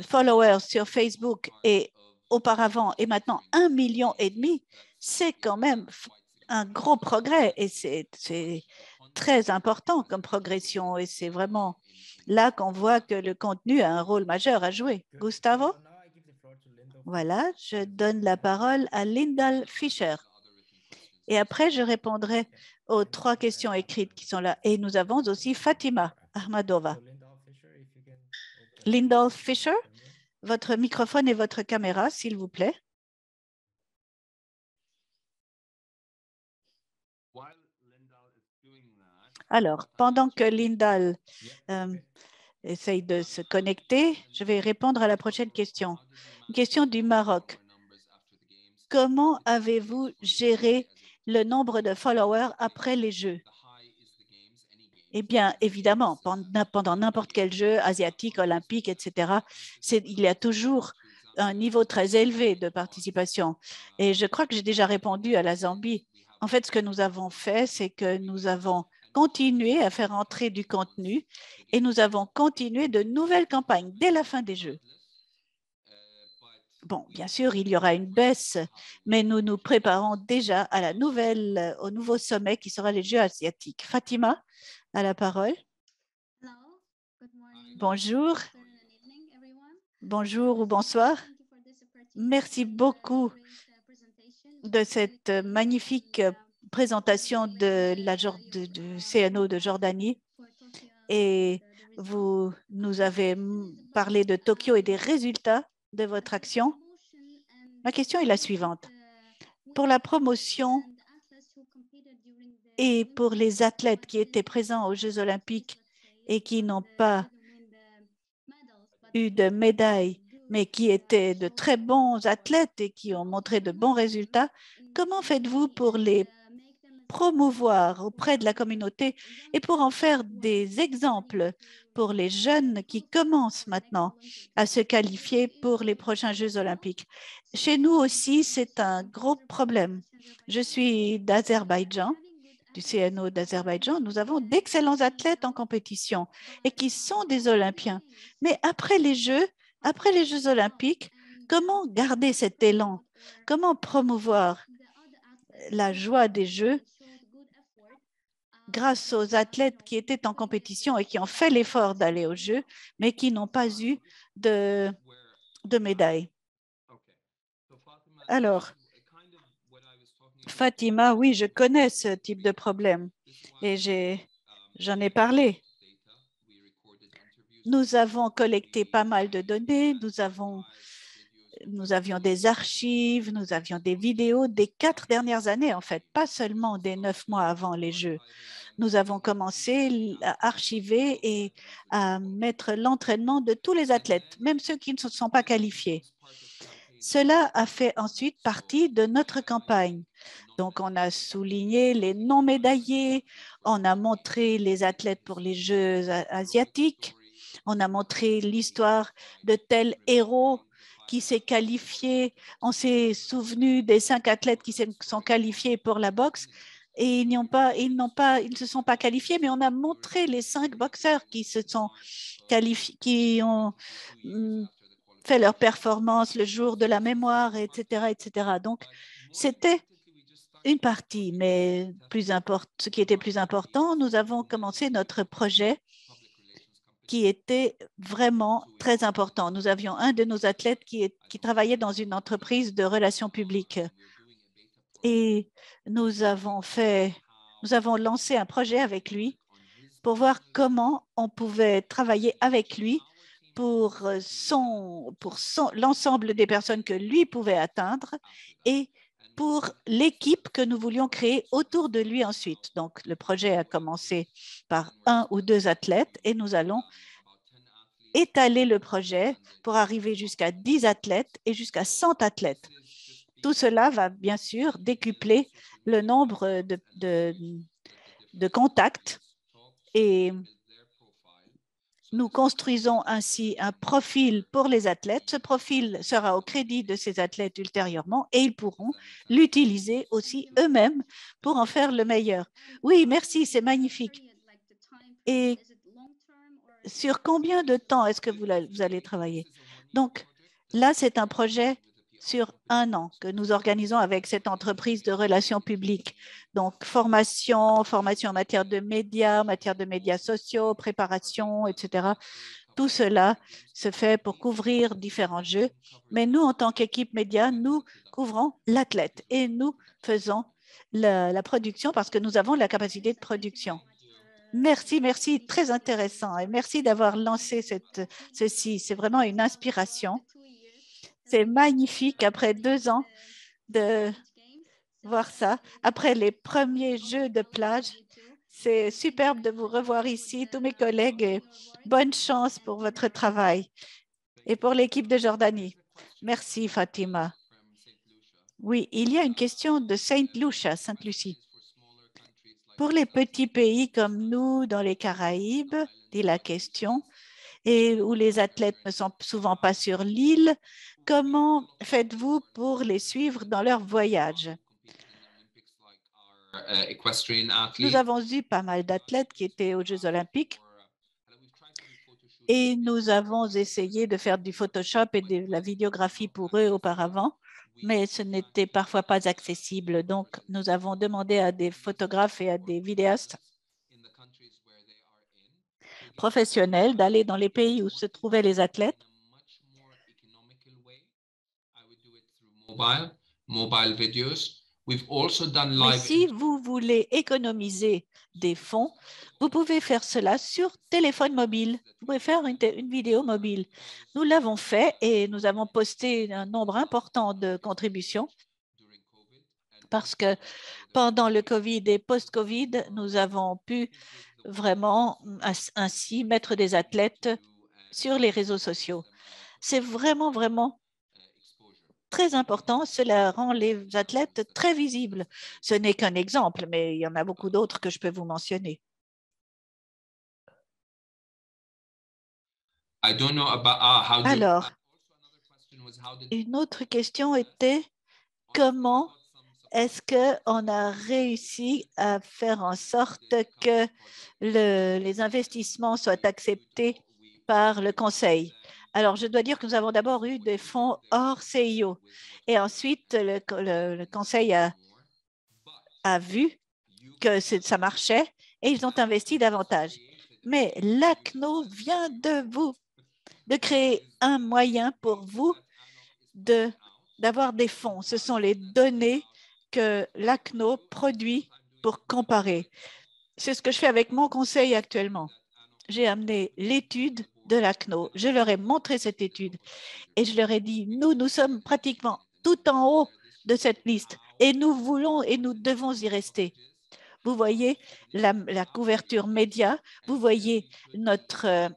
followers sur Facebook et auparavant et maintenant 1,5 million, c'est quand même un gros progrès et c'est très important comme progression et c'est vraiment là qu'on voit que le contenu a un rôle majeur à jouer. Gustavo? Voilà, je donne la parole à Lyndall Fisher. Et après, je répondrai aux 3 questions écrites qui sont là. Et nous avons aussi Fatima Ahmadova. Lyndall Fisher, votre microphone et votre caméra, s'il vous plaît. Alors, pendant que Lyndall essaye de se connecter, je vais répondre à la prochaine question. Une question du Maroc. Comment avez-vous géré le nombre de followers après les Jeux? Eh bien, évidemment, pendant n'importe quel jeu asiatique, olympique, etc., il y a toujours un niveau très élevé de participation. Et je crois que j'ai déjà répondu à la Zambie. En fait, ce que nous avons fait, c'est que nous avons continué à faire entrer du contenu et nous avons continué de nouvelles campagnes dès la fin des Jeux. Bon, bien sûr, il y aura une baisse, mais nous nous préparons déjà à au nouveau sommet qui sera les Jeux asiatiques. Fatima a la parole. Bonjour. Bonjour ou bonsoir. Merci beaucoup de cette magnifique présentation du CNO de Jordanie. Et vous nous avez parlé de Tokyo et des résultats de votre action. Ma question est la suivante. Pour la promotion et pour les athlètes qui étaient présents aux Jeux olympiques et qui n'ont pas eu de médaille, mais qui étaient de très bons athlètes et qui ont montré de bons résultats, comment faites-vous pour les promouvoir auprès de la communauté et pour en faire des exemples pour les jeunes qui commencent maintenant à se qualifier pour les prochains Jeux olympiques? Chez nous aussi, c'est un gros problème. Je suis d'Azerbaïdjan, du CNO d'Azerbaïdjan. Nous avons d'excellents athlètes en compétition et qui sont des Olympiens. Mais après les Jeux olympiques, comment garder cet élan? Comment promouvoir la joie des Jeux grâce aux athlètes qui étaient en compétition et qui ont fait l'effort d'aller aux Jeux, mais qui n'ont pas eu de médaille? Alors, Fatima, oui, je connais ce type de problème et j'en ai parlé. Nous avons collecté pas mal de données, nous avions des archives, nous avions des vidéos des 4 dernières années, en fait, pas seulement des 9 mois avant les Jeux. Nous avons commencé à archiver et à mettre l'entraînement de tous les athlètes, même ceux qui ne se sont pas qualifiés. Cela a fait ensuite partie de notre campagne. Donc, on a souligné les non-médaillés, on a montré les athlètes pour les Jeux asiatiques, on a montré l'histoire de tel héros qui s'est qualifié. On s'est souvenu des 5 athlètes qui se sont qualifiés pour la boxe et ils ne se sont pas qualifiés, mais on a montré les 5 boxeurs qui se sont qualifiés, qui ont fait leur performance le jour de la mémoire, etc., etc. Donc, c'était une partie, mais ce qui était plus important, nous avons commencé notre projet qui était vraiment très important. Nous avions un de nos athlètes qui travaillait dans une entreprise de relations publiques. Et nous avons lancé un projet avec lui pour voir comment on pouvait travailler avec lui pour l'ensemble des personnes que lui pouvait atteindre et pour l'équipe que nous voulions créer autour de lui ensuite. Donc, le projet a commencé par 1 ou 2 athlètes et nous allons étaler le projet pour arriver jusqu'à 10 athlètes et jusqu'à 100 athlètes. Tout cela va bien sûr décupler le nombre de contacts et nous construisons ainsi un profil pour les athlètes. Ce profil sera au crédit de ces athlètes ultérieurement et ils pourront l'utiliser aussi eux-mêmes pour en faire le meilleur. Oui, merci, c'est magnifique. Et sur combien de temps est-ce que vous allez travailler? Donc, là, c'est un projet sur 1 an que nous organisons avec cette entreprise de relations publiques. Donc, formation en matière de médias sociaux, préparation, etc. Tout cela se fait pour couvrir différents jeux. Mais nous, en tant qu'équipe média, nous couvrons l'athlète et nous faisons la production parce que nous avons la capacité de production. Merci, merci, très intéressant et merci d'avoir lancé ceci. C'est vraiment une inspiration. C'est magnifique après 2 ans de voir ça. Après les premiers jeux de plage, c'est superbe de vous revoir ici, tous mes collègues, et bonne chance pour votre travail et pour l'équipe de Jordanie. Merci, Fatima. Oui, il y a une question de Sainte-Lucie. Pour les petits pays comme nous, dans les Caraïbes, dit la question, et où les athlètes ne sont souvent pas sur l'île, comment faites-vous pour les suivre dans leur voyage? Nous avons eu pas mal d'athlètes qui étaient aux Jeux olympiques et nous avons essayé de faire du Photoshop et de la vidéographie pour eux auparavant, mais ce n'était parfois pas accessible. Donc, nous avons demandé à des photographes et à des vidéastes professionnels d'aller dans les pays où se trouvaient les athlètes. Mais si vous voulez économiser des fonds, vous pouvez faire cela sur téléphone mobile. Vous pouvez faire une vidéo mobile. Nous l'avons fait et nous avons posté un nombre important de contributions parce que pendant le COVID et post-COVID, nous avons pu vraiment ainsi mettre des athlètes sur les réseaux sociaux. C'est vraiment, vraiment très important. Cela rend les athlètes très visibles. Ce n'est qu'un exemple, mais il y en a beaucoup d'autres que je peux vous mentionner. Alors, une autre question était comment est-ce qu'on a réussi à faire en sorte que les investissements soient acceptés par le Conseil? Alors, je dois dire que nous avons d'abord eu des fonds hors CIO et ensuite, le Conseil a vu que ça marchait et ils ont investi davantage. Mais l'ACNO vient de créer un moyen pour vous d'avoir des fonds. Ce sont les données que l'ACNO produit pour comparer. C'est ce que je fais avec mon conseil actuellement. J'ai amené l'étude de l'ACNO. Je leur ai montré cette étude et je leur ai dit, nous sommes pratiquement tout en haut de cette liste et nous voulons et nous devons y rester. Vous voyez la couverture média, vous voyez le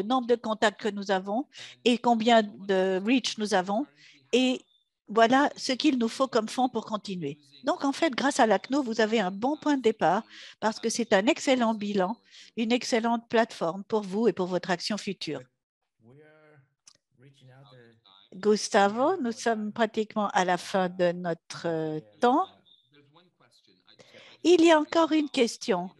nombre de contacts que nous avons et combien de reach nous avons. Et voilà ce qu'il nous faut comme fonds pour continuer. Donc, en fait, grâce à l'ACNO, vous avez un bon point de départ parce que c'est un excellent bilan, une excellente plateforme pour vous et pour votre action future. Gustavo, nous sommes pratiquement à la fin de notre temps. Il y a encore une question.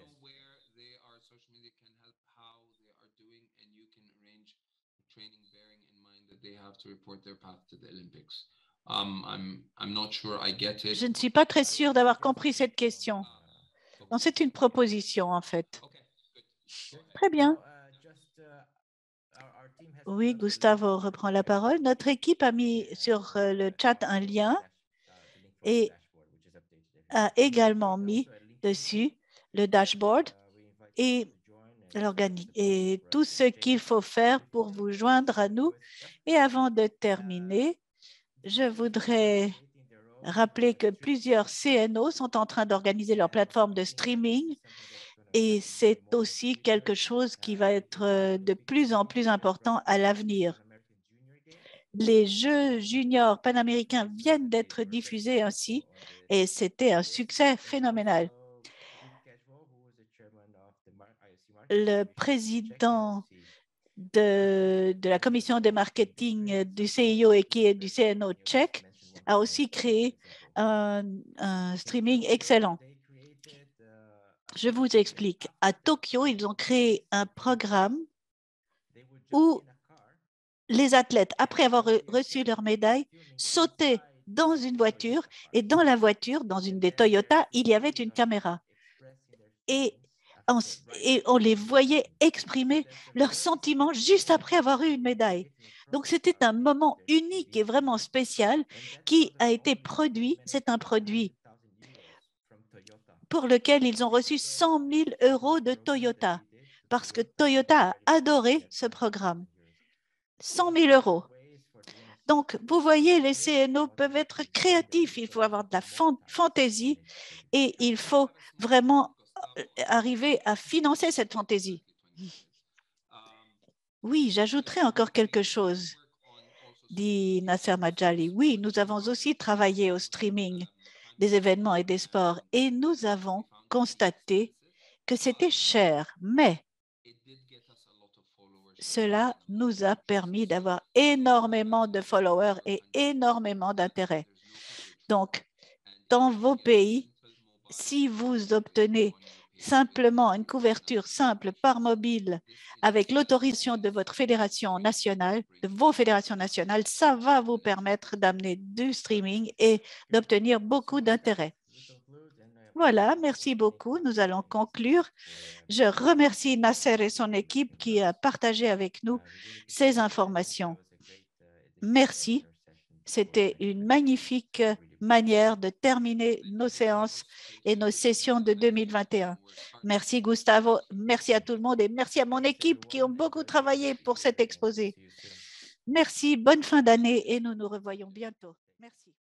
Je ne suis pas très sûre d'avoir compris cette question. Donc, c'est une proposition, en fait. Très bien. Oui, Gustavo reprend la parole. Notre équipe a mis sur le chat un lien et a également mis dessus le dashboard et tout ce qu'il faut faire pour vous joindre à nous. Et avant de terminer, je voudrais rappeler que plusieurs CNO sont en train d'organiser leur plateforme de streaming et c'est aussi quelque chose qui va être de plus en plus important à l'avenir. Les Jeux juniors panaméricains viennent d'être diffusés ainsi et c'était un succès phénoménal. Le président de la commission de marketing du CIO et qui est du CNO tchèque a aussi créé un streaming excellent. Je vous explique. À Tokyo, ils ont créé un programme où les athlètes, après avoir reçu leur médaille, sautaient dans une voiture et dans la voiture, dans une des Toyota, il y avait une caméra. Et on les voyait exprimer leurs sentiments juste après avoir eu une médaille. Donc, c'était un moment unique et vraiment spécial qui a été produit. C'est un produit pour lequel ils ont reçu 100 000 € de Toyota parce que Toyota a adoré ce programme. 100 000 €. Donc, vous voyez, les CNO peuvent être créatifs. Il faut avoir de la fantaisie et il faut vraiment arriver à financer cette fantaisie. Oui, j'ajouterai encore quelque chose, dit Nasser Majali. Oui, nous avons aussi travaillé au streaming des événements et des sports et nous avons constaté que c'était cher, mais cela nous a permis d'avoir énormément de followers et énormément d'intérêt. Donc, dans vos pays, si vous obtenez simplement une couverture simple par mobile avec l'autorisation de votre fédération nationale, de vos fédérations nationales, ça va vous permettre d'amener du streaming et d'obtenir beaucoup d'intérêt. Voilà, merci beaucoup. Nous allons conclure. Je remercie Nasser et son équipe qui a partagé avec nous ces informations. Merci. C'était une magnifique manière de terminer nos séances et nos sessions de 2021. Merci Gustavo, merci à tout le monde et merci à mon équipe qui ont beaucoup travaillé pour cet exposé. Merci, bonne fin d'année et nous nous revoyons bientôt. Merci.